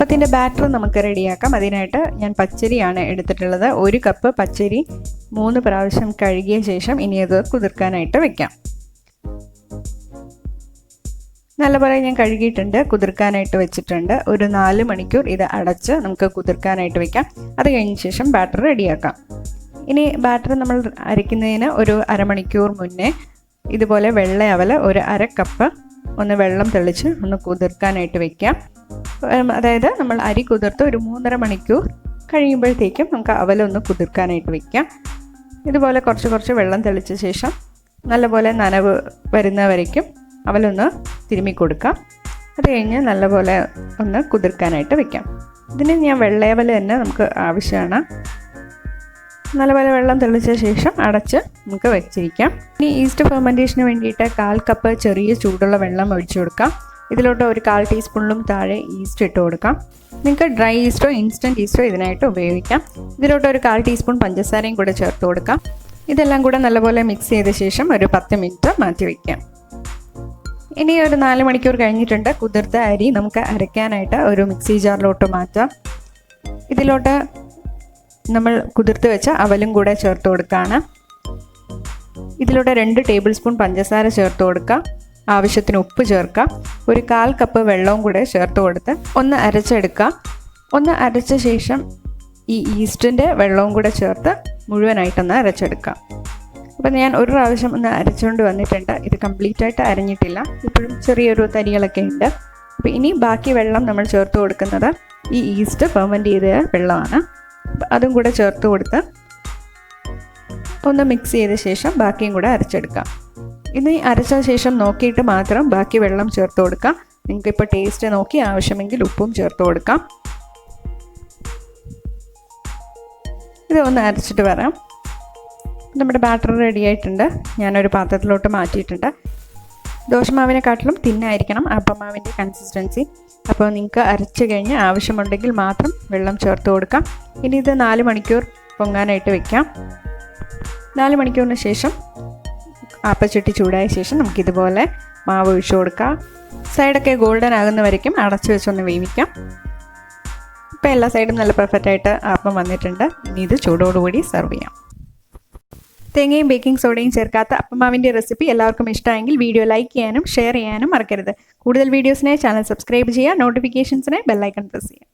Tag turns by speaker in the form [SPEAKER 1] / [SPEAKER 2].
[SPEAKER 1] അപ്പത്തിൻ്റെ ബാറ്റർ നമുക്ക് റെഡിയാക്കാം. അതിനായിട്ട് ഞാൻ പച്ചരിയാണ് എടുത്തിട്ടുള്ളത്. 1 കപ്പ് പച്ചരി 3 പ്രാവശ്യം കഴുകിയ ശേഷം ഇനി അത് കുതിർക്കാനായിട്ട് വെക്കാം. നല്ലപോലെ ഞാൻ കഴുകിയിട്ടുണ്ട്, കുതിർക്കാനായിട്ട് വെച്ചിട്ടുണ്ട്. ഒരു 4 മണിക്കൂർ ഇത് അടച്ച് നമുക്ക് കുതിർക്കാനായിട്ട് വെക്കാം. അത് കഴിഞ്ഞ ശേഷം ബാറ്റർ റെഡിയാക്കാം. ഇനി ബാറ്റർ നമ്മൾ അരയ്ക്കുന്നതിന് ഒരു അരമണിക്കൂർ മുന്നേ ഇതുപോലെ വെള്ള അവൽ ഒരു 1/2 കപ്പ് ഒന്ന് വെള്ളം തെളിച്ച് ഒന്ന് കുതിർക്കാനായിട്ട് വെക്കാം. അതായത് നമ്മൾ അരി കുതിർത്ത് ഒരു 3.5 മണിക്കൂർ കഴിയുമ്പോഴത്തേക്കും നമുക്ക് അവലൊന്ന് കുതിർക്കാനായിട്ട് വെക്കാം. ഇതുപോലെ കുറച്ച് വെള്ളം തെളിച്ച ശേഷം നല്ലപോലെ നനവ് വരുന്നവരേക്കും അവലൊന്ന് തിരുമ്മി കൊടുക്കാം. അത് കഴിഞ്ഞ് നല്ലപോലെ ഒന്ന് കുതിർക്കാനായിട്ട് വെക്കാം. ഇതിന് ഞാൻ വെള്ളയവൽ തന്നെ നമുക്ക് ആവശ്യമാണ്. നല്ലപോലെ വെള്ളം തെളിച്ച ശേഷം അടച്ച് നമുക്ക് വെച്ചിരിക്കാം. ഇനി ഈസ്റ്റ് ഫെർമെൻറ്റേഷന് വേണ്ടിയിട്ട് 1/4 കപ്പ് ചെറിയ ചൂടുള്ള വെള്ളം ഒഴിച്ചു കൊടുക്കാം. ഇതിലോട്ട് ഒരു 1/4 ടീസ്പൂണിലും താഴെ ഈസ്റ്റ് ഇട്ട് കൊടുക്കാം. നിങ്ങൾക്ക് ഡ്രൈ ഈസ്റ്റോ ഇൻസ്റ്റൻറ്റ് ഈസ്റ്റോ ഇതിനായിട്ട് ഉപയോഗിക്കാം. ഇതിലോട്ട് ഒരു 1/4 ടീസ്പൂൺ പഞ്ചസാരയും കൂടെ ചേർത്ത് കൊടുക്കാം. ഇതെല്ലാം കൂടെ നല്ലപോലെ മിക്സ് ചെയ്ത ശേഷം ഒരു 10 മിനിറ്റ് മാറ്റി വയ്ക്കാം. ഇനി ഒരു 4 മണിക്കൂർ കഴിഞ്ഞിട്ടുണ്ട്. കുതിർത്ത അരി നമുക്ക് അരയ്ക്കാനായിട്ട് ഒരു മിക്സി ജാറിലോട്ട് മാറ്റാം. ഇതിലോട്ട് നമ്മൾ കുതിർത്ത് വെച്ച അവലും കൂടെ ചേർത്ത് കൊടുക്കുകയാണ്. ഇതിലോട്ട് 2 ടേബിൾ സ്പൂൺ പഞ്ചസാര ചേർത്ത് കൊടുക്കാം. ആവശ്യത്തിന് ഉപ്പ് ചേർക്കാം. ഒരു 1/4 കപ്പ് വെള്ളവും കൂടെ ചേർത്ത് കൊടുത്ത് ഒന്ന് അരച്ചെടുക്കാം. ഒന്ന് അരച്ച ശേഷം ഈ ഈസ്റ്റിൻ്റെ വെള്ളവും കൂടെ ചേർത്ത് മുഴുവനായിട്ടൊന്ന് അരച്ചെടുക്കാം. അപ്പോൾ ഞാൻ ഒരു പ്രാവശ്യം ഒന്ന് അരച്ചുകൊണ്ട് വന്നിട്ടുണ്ട്. ഇത് കംപ്ലീറ്റ് ആയിട്ട് അരഞ്ഞിട്ടില്ല, ഇപ്പോഴും ചെറിയൊരു തരികളൊക്കെ ഉണ്ട്. അപ്പോൾ ഇനി ബാക്കി വെള്ളം നമ്മൾ ചേർത്ത് കൊടുക്കുന്നത് ഈ ഈസ്റ്റ് ഫെർമെൻറ്റ് ചെയ്ത വെള്ളമാണ്. അതും കൂടെ ചേർത്ത് കൊടുത്ത് ഒന്ന് മിക്സ് ചെയ്ത ശേഷം ബാക്കിയും കൂടെ അരച്ചെടുക്കാം. ഇനി അരച്ച ശേഷം നോക്കിയിട്ട് മാത്രം ബാക്കി വെള്ളം ചേർത്ത് കൊടുക്കാം. നിങ്ങൾക്കിപ്പോൾ ടേസ്റ്റ് നോക്കി ആവശ്യമെങ്കിൽ ഉപ്പും ചേർത്ത് കൊടുക്കാം. ഇത് ഒന്ന് അരച്ചിട്ട് വരാം. നമ്മുടെ ബാറ്റർ റെഡി ആയിട്ടുണ്ട്. ഞാനൊരു പാത്രത്തിലോട്ട് മാറ്റിയിട്ടുണ്ട്. ദോശമാവിനെക്കാട്ടിലും തിന്നായിരിക്കണം അപ്പമാവിൻ്റെ കൺസിസ്റ്റൻസി. അപ്പോൾ നിങ്ങൾക്ക് അരച്ച് കഴിഞ്ഞ് ആവശ്യമുണ്ടെങ്കിൽ മാത്രം വെള്ളം ചേർത്ത് കൊടുക്കാം. ഇനി ഇത് 4 മണിക്കൂർ പൊങ്ങാനായിട്ട് വെക്കാം. 4 മണിക്കൂറിന് ശേഷം ആപ്പച്ചട്ടി ചൂടായ ശേഷം നമുക്കിതുപോലെ മാവ് ഒഴിച്ചു കൊടുക്കാം. സൈഡൊക്കെ ഗോൾഡൻ ആകുന്നവരേക്കും അടച്ചു വെച്ചൊന്ന് വേവിക്കാം. ഇപ്പോൾ എല്ലാ സൈഡും നല്ല പെർഫെക്റ്റായിട്ട് അപ്പം വന്നിട്ടുണ്ട്. ഇനി ഇത് ചൂടോടുകൂടി സെർവ് ചെയ്യാം. തേങ്ങയും ബേക്കിംഗ് സോഡയും ചേർക്കാത്ത അപ്പമാവിൻ്റെ റെസിപ്പി എല്ലാവർക്കും ഇഷ്ടമായെങ്കിൽ വീഡിയോ ലൈക്ക് ചെയ്യാനും ഷെയർ ചെയ്യാനും മറക്കരുത്. കൂടുതൽ വീഡിയോസിനായി ചാനൽ സബ്സ്ക്രൈബ് ചെയ്യുക. നോട്ടിഫിക്കേഷൻസിനായി ബെല്ലൈക്കൺ പ്രസ് ചെയ്യുക.